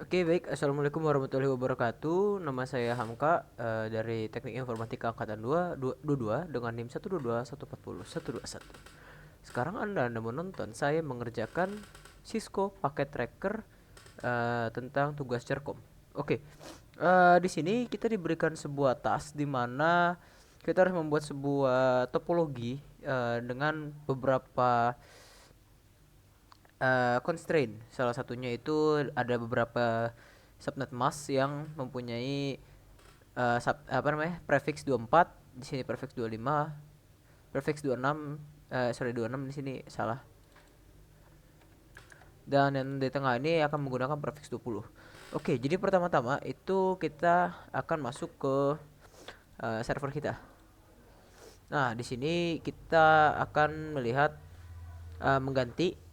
Oke, baik. Assalamualaikum warahmatullahi wabarakatuh. Nama saya Hamka dari Teknik Informatika Angkatan 22 dengan NIM 122 140 121. Sekarang Anda menonton saya mengerjakan Cisco paket tracker tentang tugas Cerkom. Oke. Di sini kita diberikan sebuah task di mana kita harus membuat sebuah topologi dengan beberapa constraint. Salah satunya itu ada beberapa subnet mask yang mempunyai prefix 24, di sini prefix 25, prefix 26, 26 di sini salah. Dan yang di tengah ini akan menggunakan prefix 20. Oke, jadi pertama-tama itu kita akan masuk ke server kita. Nah, di sini kita akan melihat mengganti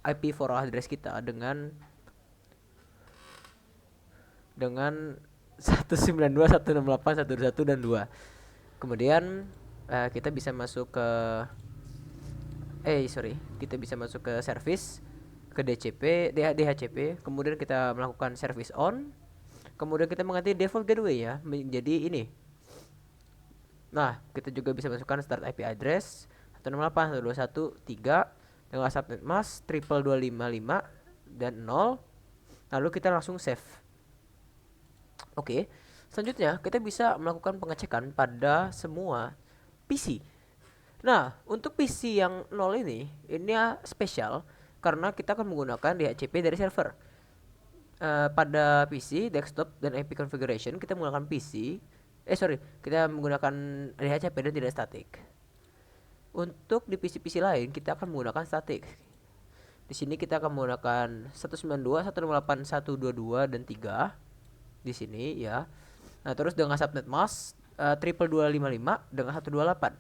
IP for address kita dengan 192.168.121 dan 2. Kemudian kita bisa masuk ke kita bisa masuk ke service, ke DCP, DHCP, kemudian kita melakukan service on, kemudian kita mengganti default gateway ya menjadi ini. Nah, kita juga bisa masukkan start IP address 168.121.3 dengan subnet mask 22255 dan 0. Lalu kita langsung save. Oke. Selanjutnya, kita bisa melakukan pengecekan pada semua PC. Nah, untuk PC yang 0 ini spesial karena kita akan menggunakan DHCP dari server. Pada PC, desktop, dan IP configuration kita menggunakan kita menggunakan DHCP dan tidak static. Untuk di PC-PC lain kita akan menggunakan static. Di sini kita akan menggunakan 192.168.122 dan 3 di sini ya. Nah, terus dengan subnet mask 22255 dengan 128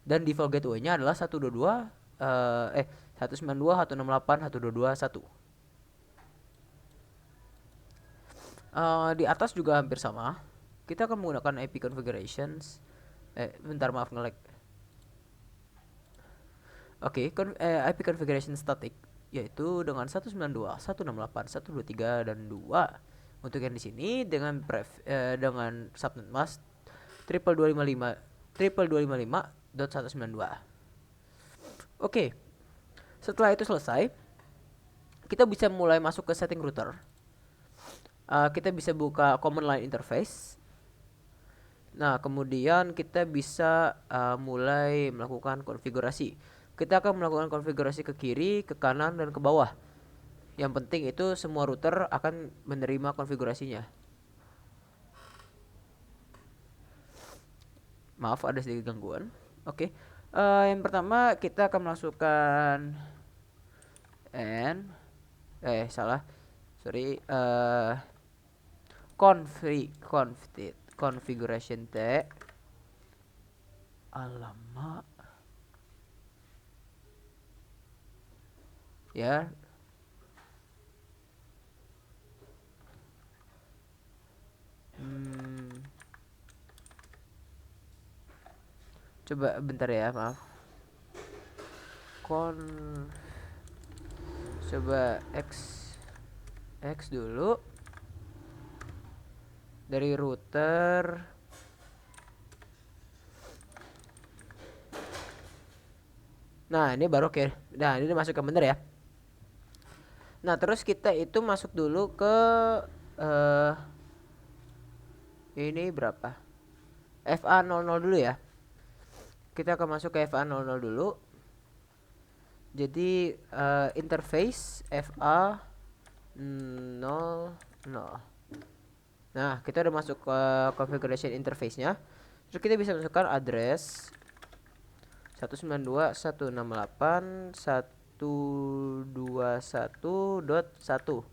dan default gateway-nya adalah 192.168.122.1. Di atas juga hampir sama. Kita akan menggunakan IP configurations. Bentar, maaf nge-lag. Oke, IP configuration static yaitu dengan 192.168.123 dan 2. Untuk yang di sini dengan dengan subnet mask 22255.192. Oke. Setelah itu selesai, kita bisa mulai masuk ke setting router. Kita bisa buka command line interface. Nah, kemudian kita bisa mulai melakukan konfigurasi. Kita akan melakukan konfigurasi ke kiri, ke kanan, dan ke bawah. Yang penting itu semua router akan menerima konfigurasinya. Maaf ada sedikit gangguan. Oke. Yang pertama kita akan masukkan salah. Sorry. Configuration T. Alamak. Ya. Coba bentar ya, maaf. Coba X dulu. Dari router. Nah, ini baru oke. Nah, ini masuk ke bener ya. Nah, terus kita itu masuk dulu ke ini berapa? FA00 dulu ya. Kita akan masuk ke FA00 dulu. Jadi interface FA00. Nah, kita udah masuk ke configuration interface-nya. Terus kita bisa masukkan address 192.168.121.1.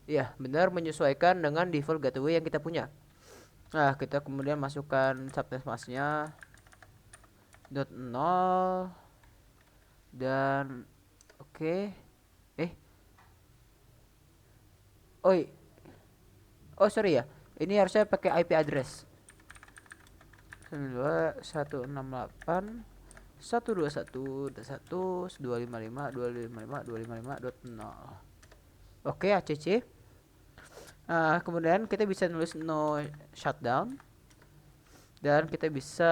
Ya, benar menyesuaikan dengan default gateway yang kita punya. Nah, kita kemudian masukkan subnet mask-nya .0 dan oke. Oh, sorry ya. Ini harusnya pakai IP address 192.168.121.1 1.255.255.255.0. Oke, ACC. Kemudian kita bisa nulis no shutdown dan kita bisa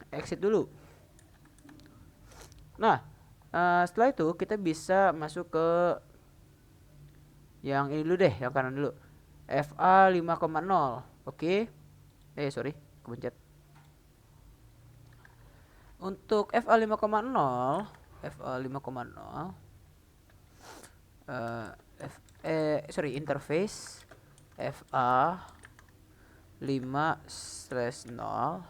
exit dulu. Nah, setelah itu kita bisa masuk ke yang ini dulu deh, yang kanan dulu. FA 5,0. Oke. Sorry, kepencet. Untuk FA 5,0, interface FA 5/0,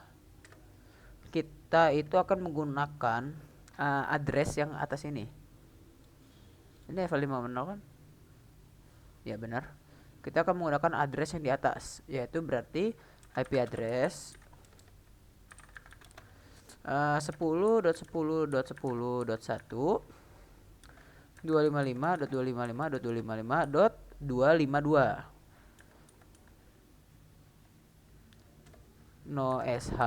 kita itu akan menggunakan address yang atas ini. Ini FA 5.0 kan? Ya benar. Kita akan menggunakan address yang di atas, yaitu berarti IP address 10.10.10.1 255.255.255.252. No SH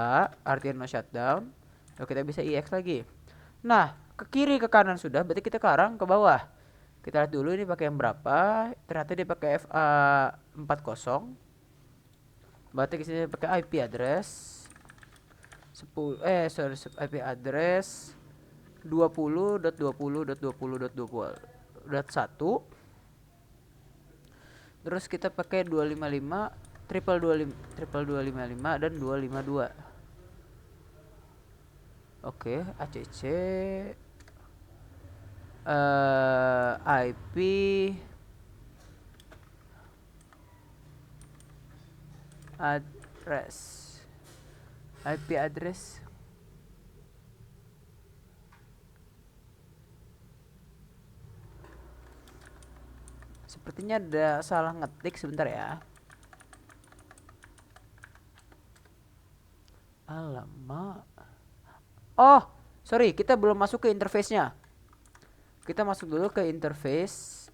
artinya no shutdown. Lalu kita bisa IX lagi. Nah, ke kiri ke kanan sudah, berarti kita sekarang ke bawah. Kita lihat dulu ini pakai yang berapa. Ternyata dia pakai FA 40. Berarti di sini pakai IP address IP address 20.20.20.20.1. Terus kita pakai 255 triple 255 dan 252. Oke, ACC IP address sepertinya ada salah ngetik, sebentar ya. Alamak. Oh, sorry, kita belum masuk ke interface-nya. Kita masuk dulu ke interface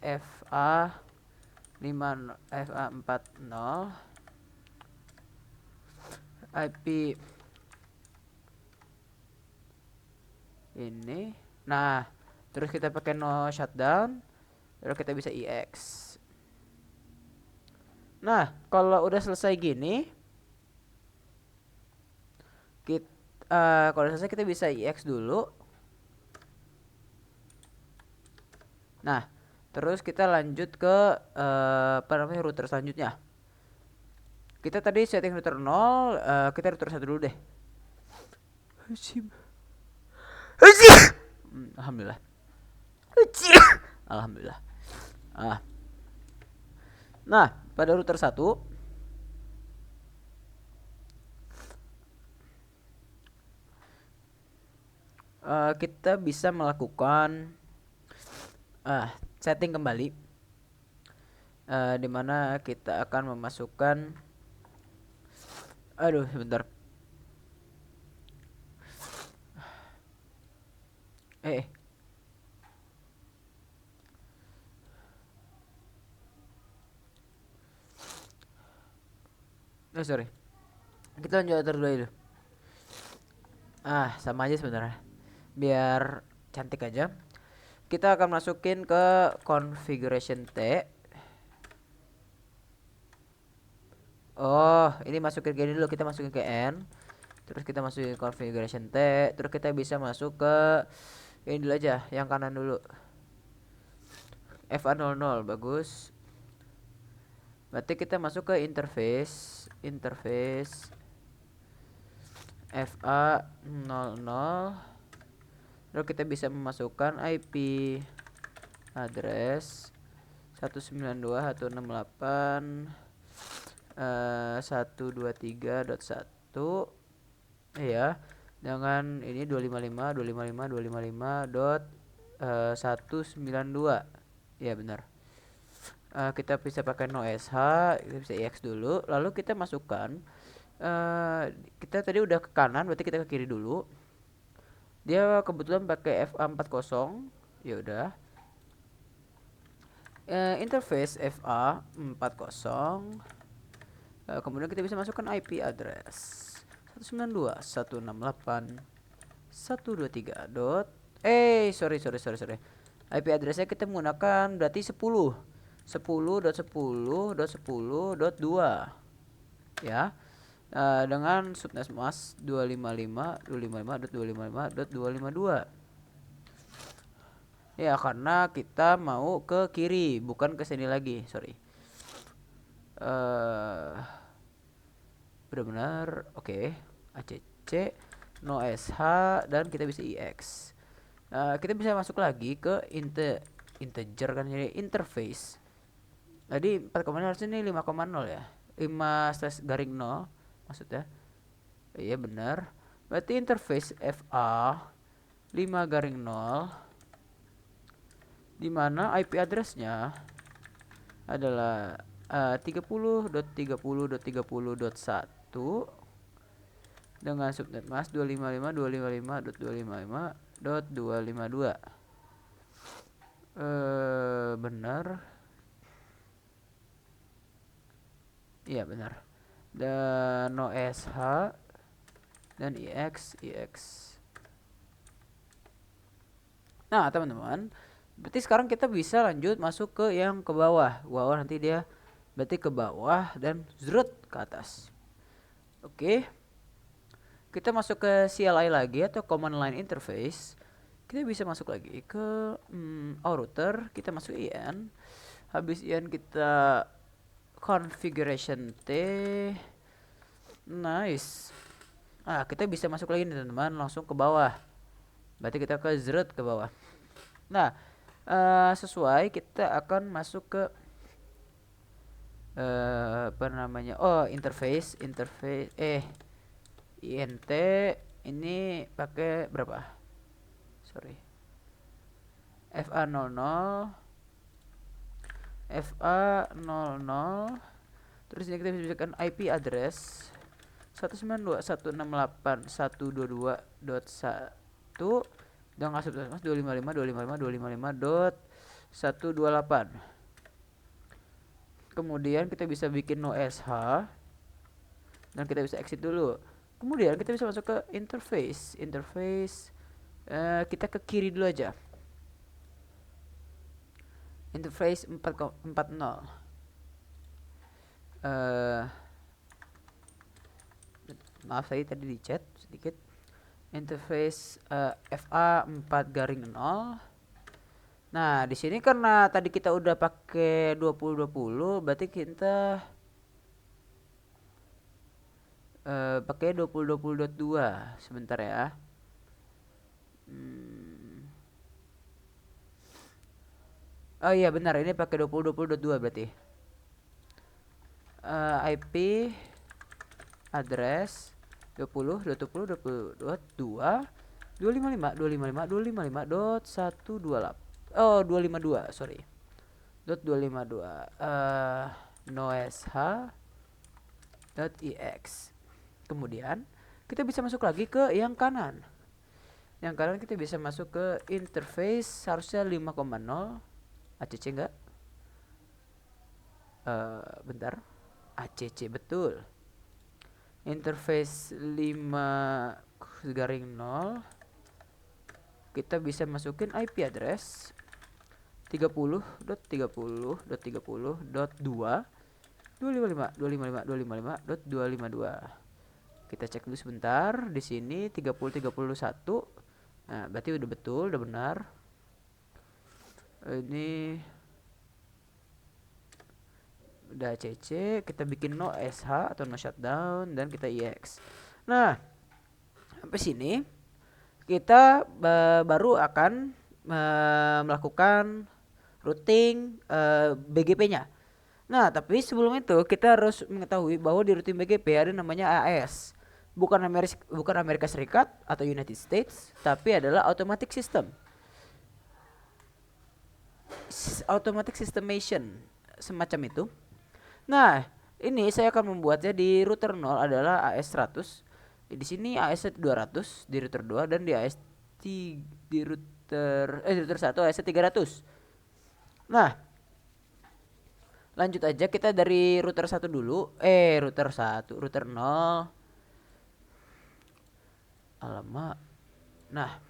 FA 40 IP ini. Nah, terus kita pakai no shutdown, lalu kita bisa EX. Nah, kalau udah selesai gini, kalau udah selesai kita bisa EX dulu. Nah, terus kita lanjut ke router selanjutnya. Kita tadi setting router 0, kita router 1 dulu deh. Alhamdulillah. Alhamdulillah. Nah, pada router 1 kita bisa melakukan setting kembali, dimana kita akan memasukkan, sebentar. Sorry, kita lanjut dulu. Sama aja sebenarnya, biar cantik aja. Kita akan masukin ke configuration T. Oh, ini masukin gini dulu, kita masukin ke N. Terus kita masukin configuration T. Terus kita bisa masuk ke ini dulu aja, yang kanan dulu. FA00, bagus. Berarti kita masuk ke interface FA00. Lalu kita bisa memasukkan IP address 192.168.123.1 ya, dengan ini 255.255.255.192 ya, benar. Kita bisa pakai no SH, kita bisa EX dulu, lalu kita masukkan, kita tadi udah ke kanan, berarti kita ke kiri dulu. Dia kebetulan pakai FA 40, ya udah. Interface FA 40. Kemudian kita bisa masukkan IP address 192.168.123. Sorry. IP addressnya kita menggunakan berarti 10.10.10.10.2 ya. Dengan subnet mask 255.255.255.252 ya, karena kita mau ke kiri bukan ke sini lagi, sorry. Benar-benar oke. ACC no SH dan kita bisa IX. Kita bisa masuk lagi ke integer kan, jadi interface. Tadi 4,0 harusnya ini 5,0 ya. 5/0 maksudnya. Iya benar. Berarti interface FA 5/0 di mana IP addressnya adalah 30.30.30.1 dengan subnet mask 255.255.255.252. Benar. Iya benar. Dan no SH dan IX. Nah teman-teman, berarti sekarang kita bisa lanjut masuk ke yang ke bawah. Nanti dia berarti ke bawah dan zrut ke atas. Oke. Kita masuk ke CLI lagi atau command line interface. Kita bisa masuk lagi ke router, kita masuk IN. Habis IN kita configuration T. Nice. Kita bisa masuk lagi nih teman-teman, langsung ke bawah. Berarti kita ke zrut ke bawah. Nah, sesuai kita akan masuk ke interface INT ini pakai berapa? Sorry. FA00 terus ini kita bisa berikan IP address 192.168.122.1 dengan subnet 255.255.255.128. Kemudian kita bisa bikin no SH dan kita bisa exit dulu. Kemudian kita bisa masuk ke interface. Kita ke kiri dulu aja. Interface 4.0. Maaf saya tadi di chat sedikit. Interface FA 4/0. Nah, di sini karena tadi kita udah pakai 2020, berarti kita pakai 2020.2 sebentar ya. Oh iya benar, ini pakai 2020.2 berarti. IP address 20.20.22.255.255.255.128. Oh, 252, sorry. .252 nosh.ix. Kemudian kita bisa masuk lagi ke yang kanan. Yang kanan kita bisa masuk ke interface, harusnya 5,0 ACC enggak? Bentar. ACC betul. Interface 5/0. Kita bisa masukin IP address 30.30.30.2 Kita cek dulu sebentar. Di sini 30.31. Nah, berarti udah betul, udah benar. Ini udah CC, kita bikin no SH atau no shutdown dan kita IX. Nah, sampai sini kita baru akan melakukan routing BGP-nya. Nah, tapi sebelum itu kita harus mengetahui bahwa di routing BGP ada namanya AS. Bukan Amerika Serikat atau United States, tapi adalah automatic system. Automatic systemation semacam itu. Nah, ini saya akan membuatnya di router 0 adalah AS100. Di sini AS200 di router 2 dan di router 1 AS300. Nah, lanjut aja kita dari router 1 dulu. Router 0. Alamak. Nah,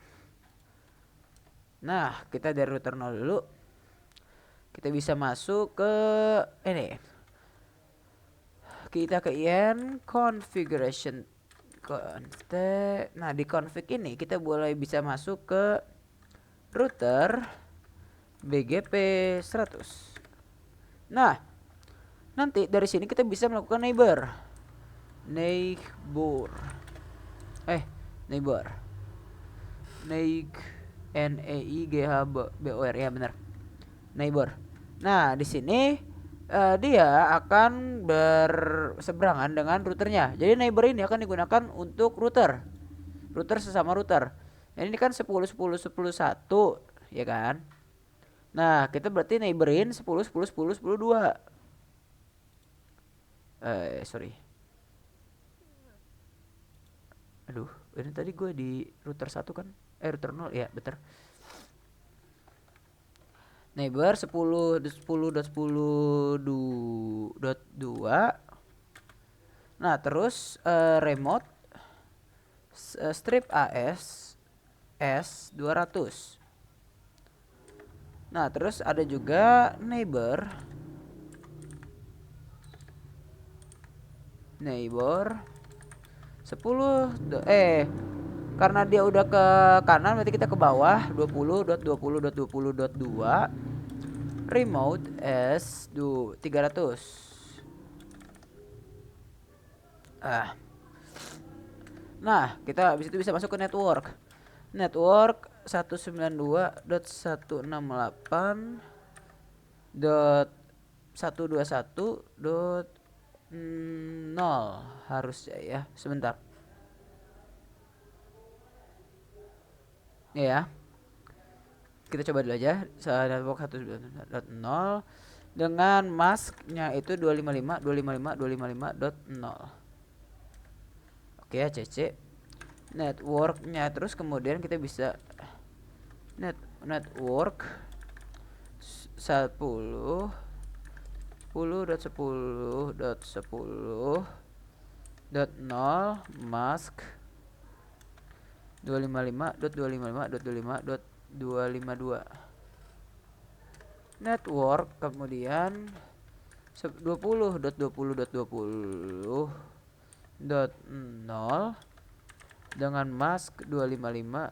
Nah, kita dari router 0 dulu. Kita bisa masuk ke ini. Kita ke IN configuration config. Nah, di config ini kita boleh bisa masuk ke router BGP 100. Nah, nanti dari sini kita bisa melakukan neighbor. Neighbor. N E I G H B O R ya benar. Neighbor. Nah, di sini dia akan berseberangan dengan routernya. Jadi neighbor ini akan digunakan untuk router sesama router. Ini kan 10 10 10 1 ya kan. Nah, kita berarti neighborin 10 10 10 10 2. Sorry. Aduh, ini tadi gue di router 1 kan? Router 0 ya, bener. Neighbor 10 10.10.2. Nah, terus remote strip AS S200. Nah, terus ada juga neighbor 10 karena dia udah ke kanan berarti kita ke bawah 20.20.20.2 remote S300. Nah, kita habis itu bisa masuk ke network 192.168.121.0 harusnya ya. Sebentar. Ya. Kita coba dulu aja. Network 192.0 dengan masknya itu 255.255.255.0. Oke, ACC networknya, terus kemudian kita bisa network 10.10.10.10.0 mask 255.255.255.252 network, kemudian 20.20.20.0 dengan mask 252.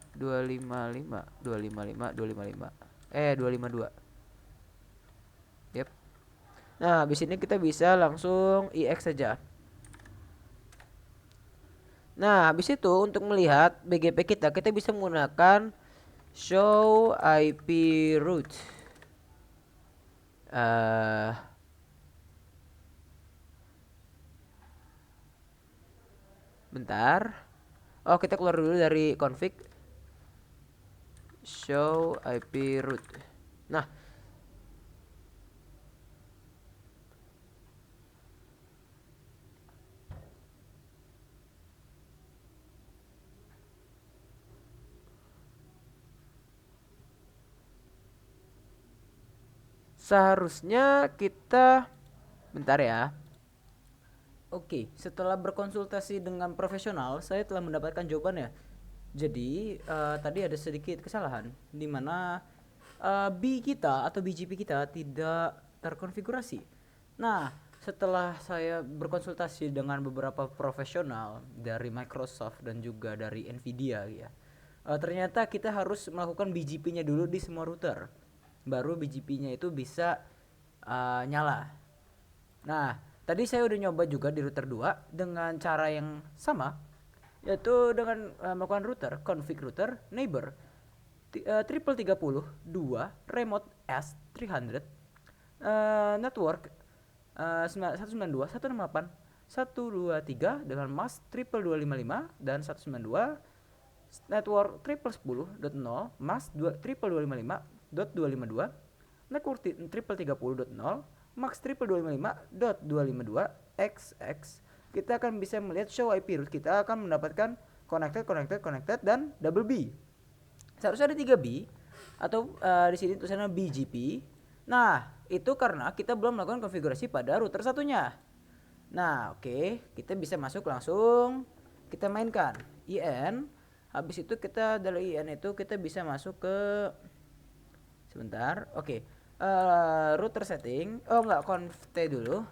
Yep. Nah, habis ini kita bisa langsung IX saja. Nah, habis itu untuk melihat BGP kita bisa menggunakan show IP route. Bentar. Oh, kita keluar dulu dari config show IP route. Nah, seharusnya kita bentar ya. Oke, setelah berkonsultasi dengan profesional, saya telah mendapatkan jawabannya. Jadi tadi ada sedikit kesalahan di mana B kita atau BGP kita tidak terkonfigurasi. Nah, setelah saya berkonsultasi dengan beberapa profesional dari Microsoft dan juga dari Nvidia ya, ternyata kita harus melakukan BGP-nya dulu di semua router, baru BGP-nya itu bisa nyala. Nah, tadi saya udah nyoba juga di router 2 dengan cara yang sama, yaitu dengan melakukan router config router neighbor 3030.2 remote S300 network 192.168.123 dengan mask 22255 dan 192 network 1010.0 mask 22255.252 network 3030.0 max 22255.252 XX. Kita akan bisa melihat show IP route. Kita akan mendapatkan connected dan double B. Seharusnya ada 3B atau di sini tulisannya BGP. Nah, itu karena kita belum melakukan konfigurasi pada router satunya. Nah, oke, kita bisa masuk langsung. Kita mainkan IN. Habis itu kita dari IN itu kita bisa masuk ke Sebentar. Oke. Router setting. Oh enggak, conf t dulu.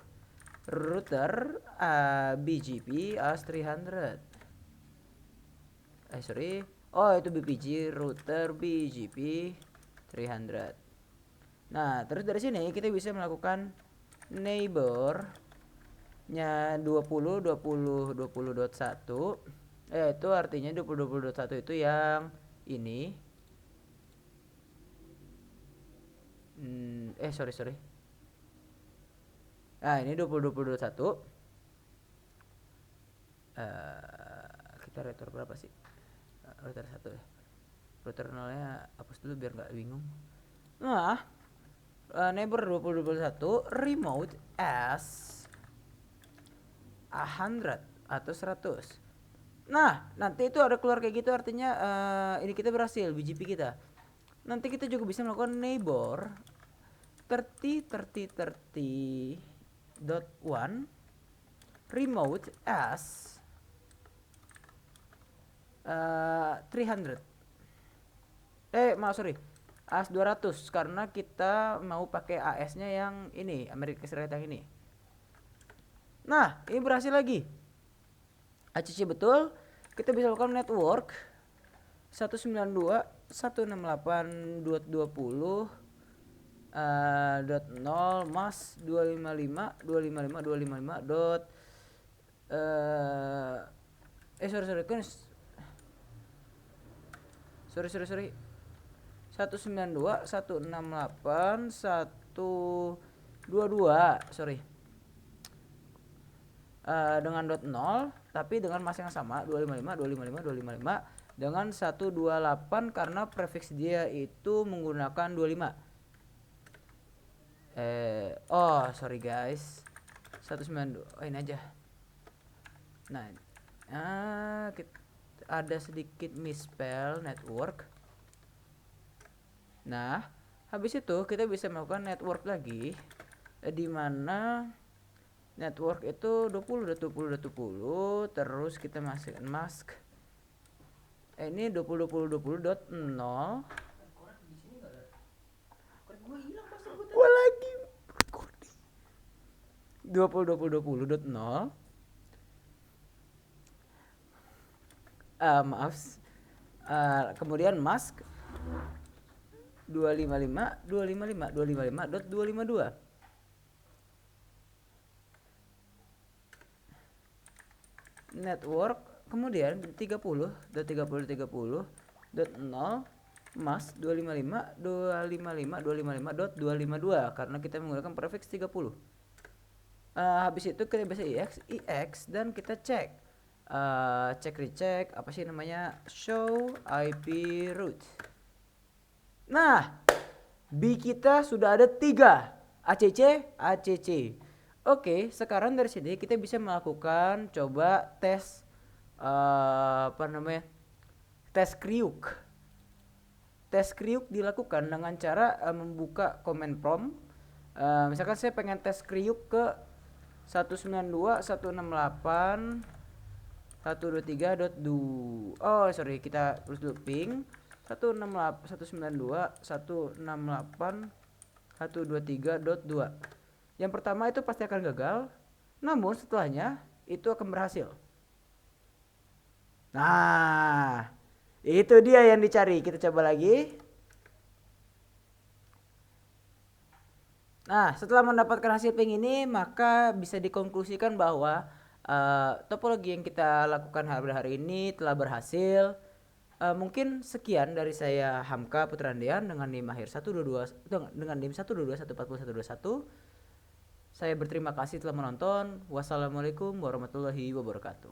Router BGP AS300. Sorry. Oh, itu BPG, router BGP 300. Nah, terus dari sini kita bisa melakukan neighbor nya 20.20.20.1. Itu artinya 20.20.1 itu yang ini. Sorry. Nah, ini 20.20.21. Kita router berapa sih? Router 1 ya. Router 0-nya hapus dulu biar nggak bingung. Nah, neighbor 20.21 remote as 100 atau 100. Nah, nanti itu ada keluar kayak gitu, artinya ini kita berhasil BGP kita. Nanti kita juga bisa melakukan neighbor 30.30.30.1 remote as 300. Sorry, AS 200 karena kita mau pakai AS-nya yang ini, Amerika Serikat yang ini. Nah, ini berhasil lagi. ACC betul. Kita bisa lakukan network 192.168.220 .0 mas 255.255.255 dot sorry kan sorry 192.168.122 sorry dengan dot 0 tapi dengan mas yang sama 255 dengan 128 karena prefix dia itu menggunakan 25. Sorry guys, 192. Ini aja. Nah, ada sedikit misspell network. Nah, habis itu kita bisa melakukan network lagi, di mana network itu 20.20.20 terus kita masukkan mask. Ini 20.20.20.0. Gua lagi recording. 20.20.20.0. Kemudian mask 255.255.255.252. Network kemudian 30.30.30.0 mas 255.255.255.252 karena kita menggunakan prefix 30. Habis itu kita bisa ix dan kita cek recheck apa sih namanya, show IP route. Nah, B kita sudah ada 3 ACC. Oke, sekarang dari sini kita bisa melakukan coba tes tes kriuk. Tes kriuk dilakukan dengan cara membuka command prompt. Misalkan saya pengen tes kriuk ke 192.168.123.2. Kita terus dulu ping 192.168.123.2. Yang pertama itu pasti akan gagal, namun setelahnya itu akan berhasil. Nah, itu dia yang dicari. Kita coba lagi. Nah, setelah mendapatkan hasil ping ini, maka bisa dikonklusikan bahwa topologi yang kita lakukan hari ini telah berhasil. Mungkin sekian dari saya, Hamka Putrandian dengan NIM akhir 122 dengan NIM 122.141.121. Saya berterima kasih telah menonton. Wassalamualaikum warahmatullahi wabarakatuh.